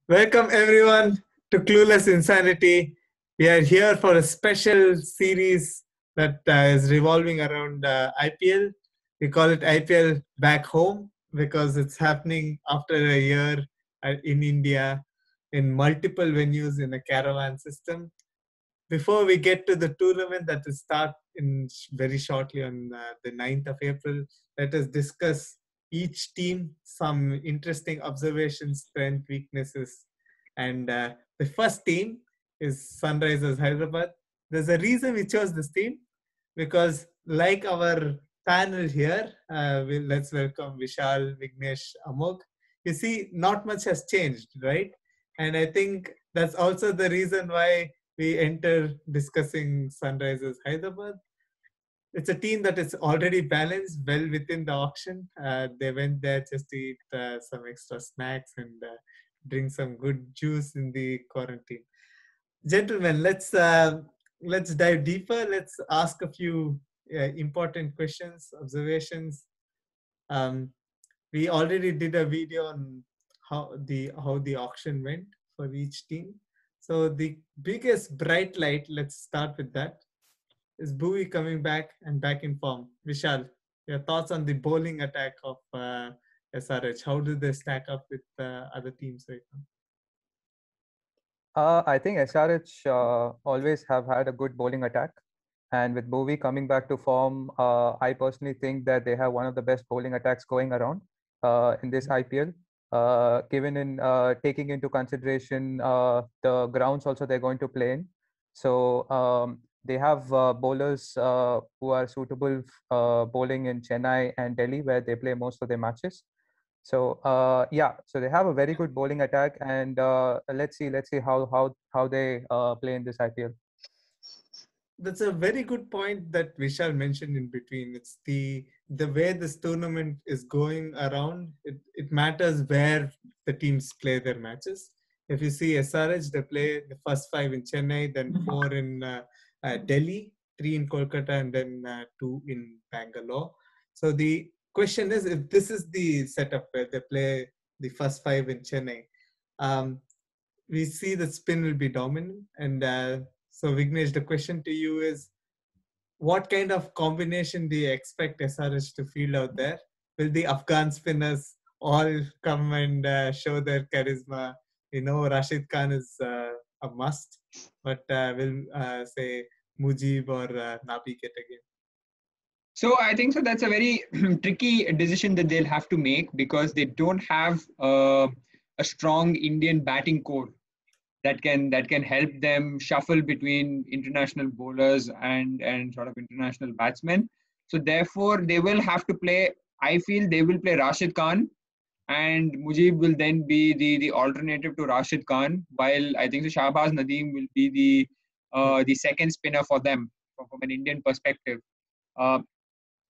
Welcome everyone to Clueless Insanity. We are here for a special series that is revolving around IPL. We call it IPL Back Home because it's happening after a year in India in multiple venues in a caravan system. Before we get to the tournament that will start in very shortly on the 9th of April, let us discuss each team, some interesting observations, strength, weaknesses. And the first team is Sunrisers Hyderabad. There's a reason we chose this team because, like our panel here, let's welcome Vishal, Vignesh, Amog. You see, not much has changed, right? And I think that's also the reason why we enter discussing Sunrisers Hyderabad. It's a team that is already balanced well within the auction. They went there just to eat some extra snacks and drink some good juice in the quarantine. Gentlemen, let's dive deeper. Let's ask a few important questions, observations. Um, we already did a video on how the auction went for each team. So the biggest bright light, let's start with that, is Bowie coming back and back in form. Vishal, your thoughts on the bowling attack of SRH? How do they stack up with other teams right now? I think SRH always have had a good bowling attack. And with Bowie coming back to form, I personally think that they have one of the best bowling attacks going around in this IPL. Given in taking into consideration the grounds also they're going to play in. So they have bowlers who are suitable bowling in Chennai and Delhi, where they play most of their matches. So so they have a very good bowling attack, and let's see how they play in this IPL. That's a very good point that Vishal mentioned in between. It's the way this tournament is going around. It matters where the teams play their matches. If you see SRH, they play the first 5 in Chennai, then 4 in Delhi, 3 in Kolkata, and then 2 in Bangalore. So the question is, if this is the setup where they play the first 5 in Chennai, um, we see the spin will be dominant. And so, Vignesh, the question to you is, what kind of combination do you expect SRH to field out there? Will the Afghan spinners all come and show their charisma? You know, Rashid Khan is a must, but will say Mujib or Nabi get again? So I think so. That's a very tricky decision that they'll have to make because they don't have a strong Indian batting core that can help them shuffle between international bowlers and sort of international batsmen. So therefore, they will have to play. I feel they will play Rashid Khan, and Mujib will then be the alternative to Rashid Khan. While I think so, Shahbaz Nadeem will be the second spinner for them from an Indian perspective. Uh,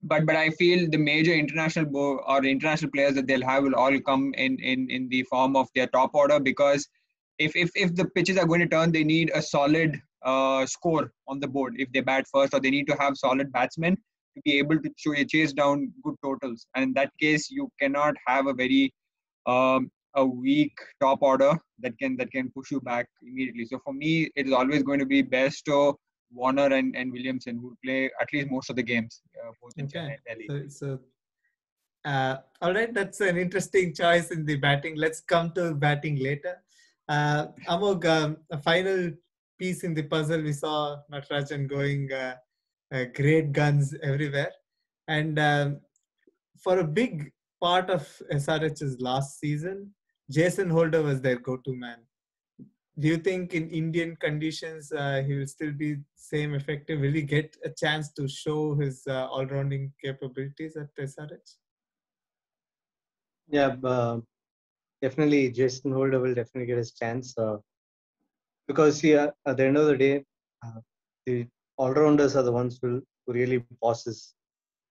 but I feel the major or international players that they'll have will all come in the form of their top order because if the pitches are going to turn, they need a solid score on the board if they bat first, or they need to have solid batsmen to be able to chase down good totals. And in that case, you cannot have a weak top order that can push you back immediately. So for me, it is always going to be Bairstow, Warner and Williamson who play at least most of the games, both in Chennai and Delhi. All right, that's an interesting choice in the batting. Let's come to batting later. Amog, a final piece in the puzzle, we saw Natarajan going great guns everywhere. And for a big part of SRH's last season, Jason Holder was their go-to man. Do you think in Indian conditions he will still be same effective? Will he get a chance to show his all-rounding capabilities at SRH? Yeah, definitely Jason Holder will definitely get his chance because at the end of the day, the all-rounders are the ones who really bosses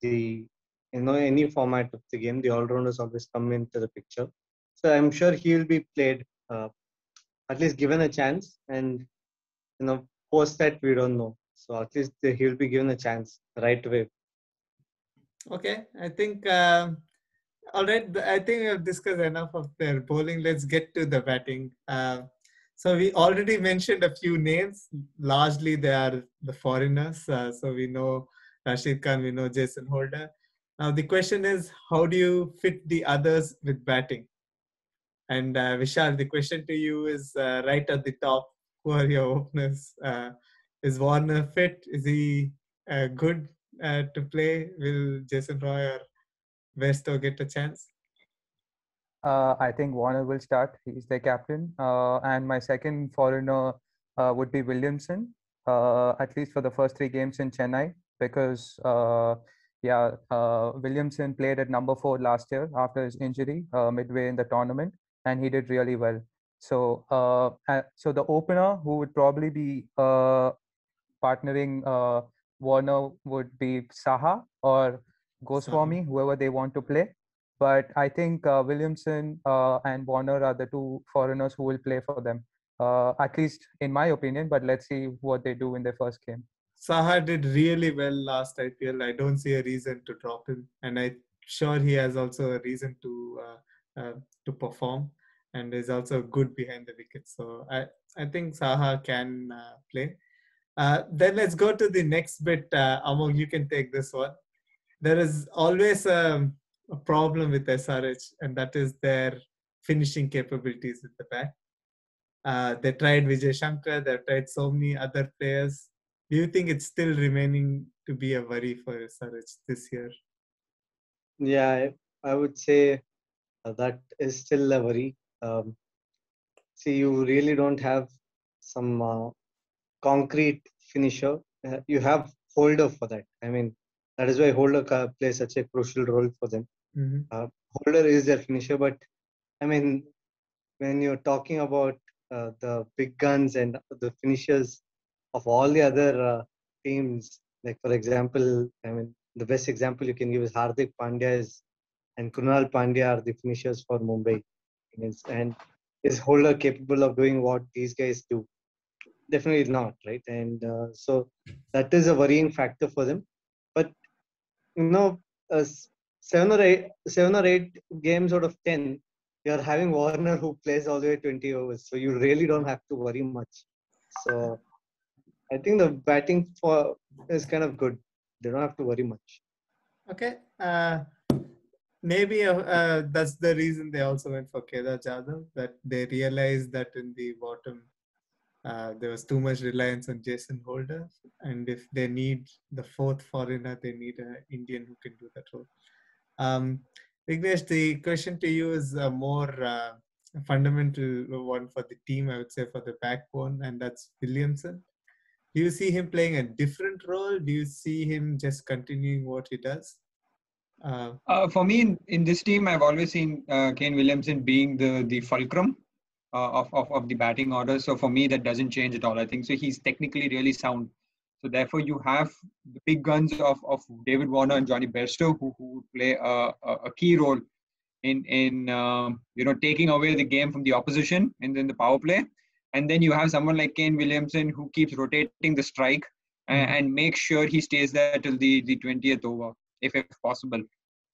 the any format of the game. The all-rounders always come into the picture, so I'm sure he will be played at least given a chance, and post that we don't know. So at least he'll be given a chance right away. Okay, I think All right, I think we have discussed enough of their bowling. Let's get to the batting. So we already mentioned a few names. Largely, they are the foreigners. So we know Rashid Khan, we know Jason Holder. Now the question is, how do you fit the others with batting? And Vishal, the question to you is right at the top. Who are your openers? Is Warner fit? Is he good to play? Will Jason Roy or Westo get a chance? I think Warner will start. He's the captain. And my second foreigner would be Williamson, at least for the first 3 games in Chennai, because Williamson played at number 4 last year after his injury midway in the tournament, and he did really well. So, so the opener who would probably be partnering Warner would be Saha or Goswami, whoever they want to play. But I think Williamson and Warner are the 2 foreigners who will play for them, at least in my opinion. But let's see what they do in their first game. Saha did really well last IPL. I don't see a reason to drop him, and I'm sure he has also a reason to perform, and is also good behind the wicket. So I think Saha can play. Then let's go to the next bit. Amol, you can take this one. There is always a problem with SRH, and that is their finishing capabilities at the back. They tried Vijay Shankar, they've tried so many other players. Do you think it's still remaining to be a worry for SRH this year? Yeah, I would say that is still a worry. See, you really don't have some concrete finisher. You have Holder for that. I mean, that is why Holder plays such a crucial role for them. Mm-hmm. Holder is their finisher, but I mean, when you're talking about the big guns and the finishers of all the other teams, like for example, I mean, the best example you can give is Hardik Pandya and Krunal Pandya are the finishers for Mumbai. And is Holder capable of doing what these guys do? Definitely not, right? And so that is a worrying factor for them. But you know, 7 or 8 games out of 10, you're having Warner who plays all the way 20 overs, so you really don't have to worry much. So I think the batting for is kind of good. They don't have to worry much. Okay. Maybe that's the reason they also went for Kedar Jadhav, that they realized that in the bottom there was too much reliance on Jason Holder, and if they need the 4th foreigner, they need an Indian who can do that role. Vignesh, the question to you is a more fundamental one for the team, I would say, for the backbone, and that's Williamson. Do you see him playing a different role? Do you see him just continuing what he does? For me, in this team, I've always seen Kane Williamson being the fulcrum of the batting order. So for me, that doesn't change at all. I think so. He's technically really sound. So therefore, you have the big guns of David Warner and Johnny Bairstow who play a key role in taking away the game from the opposition and then the power play. And then you have someone like Kane Williamson who keeps rotating the strike and makes sure he stays there till the 20th over, if possible.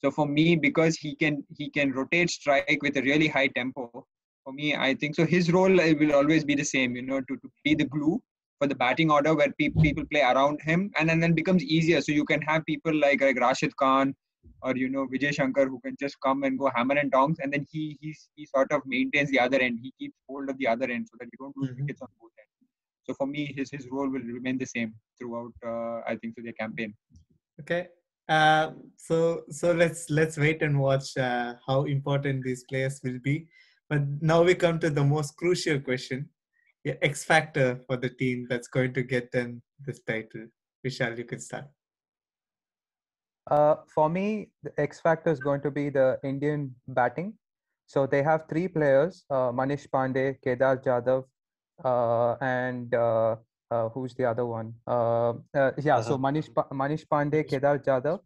So for me, because he can rotate strike with a really high tempo, for me, I think so his role will always be the same, to be the glue for the batting order where people play around him, and then becomes easier. So you can have people like Rashid Khan or Vijay Shankar who can just come and go hammer and tongs, and then he sort of maintains the other end. He keeps hold of the other end so that you don't lose wickets on both ends. So for me, his role will remain the same throughout. I think so their campaign. Okay. So let's wait and watch how important these players will be. But now we come to the most crucial question: the X factor for the team that's going to get them this title. Vishal, you can start. For me, the X factor is going to be the Indian batting. So they have 3 players: Manish Pandey, Kedar Jadhav, and who's the other one? So Manish Pandey, Kedar Jadhav,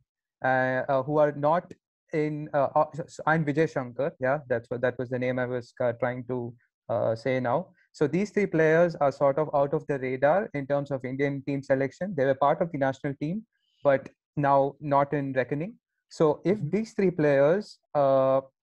who are not in. And Vijay Shankar. Yeah, that was the name I was trying to say now. So these 3 players are sort of out of the radar in terms of Indian team selection. They were part of the national team, but now not in reckoning. So if Mhm. these three players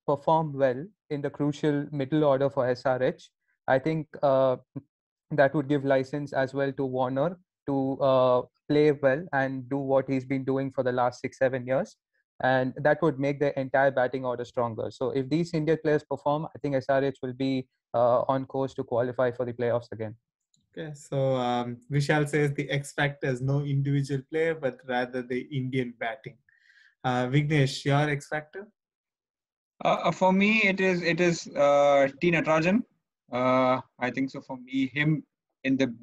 perform well in the crucial middle order for SRH, I think that would give license as well to Warner to play well and do what he's been doing for the last 6-7 years, and that would make the entire batting order stronger. So if these Indian players perform, I think SRH will be on course to qualify for the playoffs again. Okay, so Vishal says the X factor is no individual player, but rather the Indian batting. Vignesh, your X factor? For me, it is T Natarajan. I think so. For me, him in the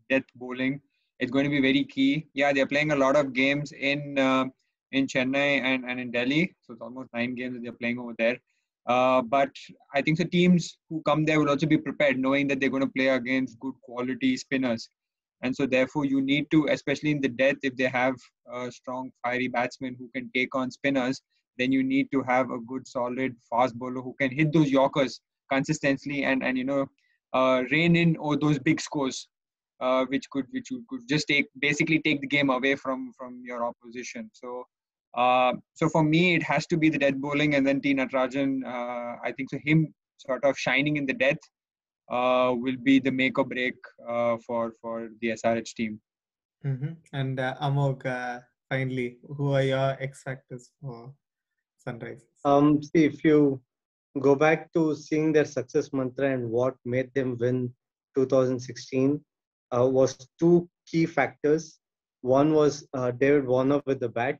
death bowling is going to be very key. Yeah, they're playing a lot of games in Chennai and in Delhi. So it's almost 9 games that they're playing over there. But I think the teams who come there will also be prepared, knowing that they're going to play against good quality spinners. And so therefore, you need to, especially in the death, if they have strong, fiery batsmen who can take on spinners, then you need to have a good, solid, fast bowler who can hit those Yorkers consistently and rein in those big scores, which could just basically take the game away from your opposition. So for me, it has to be the death bowling, and then T Natarajan. I think so. Him sort of shining in the death will be the make or break for the SRH team. Mm-hmm. And Amog, finally, who are your X factors for Sunrisers? See, if you go back to seeing their success mantra and what made them win 2016, was two key factors. One was David Warner with the bat,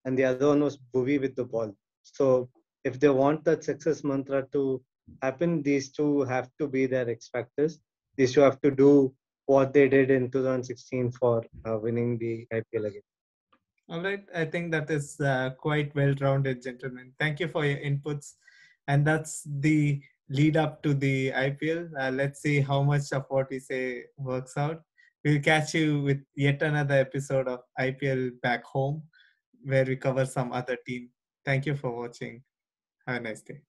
and the other one was Bhuvi with the ball. So if they want that success mantra to happen, these two have to be their X factors. These two have to do what they did in 2016 for winning the IPL again. All right, I think that is quite well-rounded, gentlemen. Thank you for your inputs. And that's the lead up to the IPL. Let's see how much of what we say works out. We'll catch you with yet another episode of IPL Back Home, where we cover some other team. Thank you for watching. Have a nice day.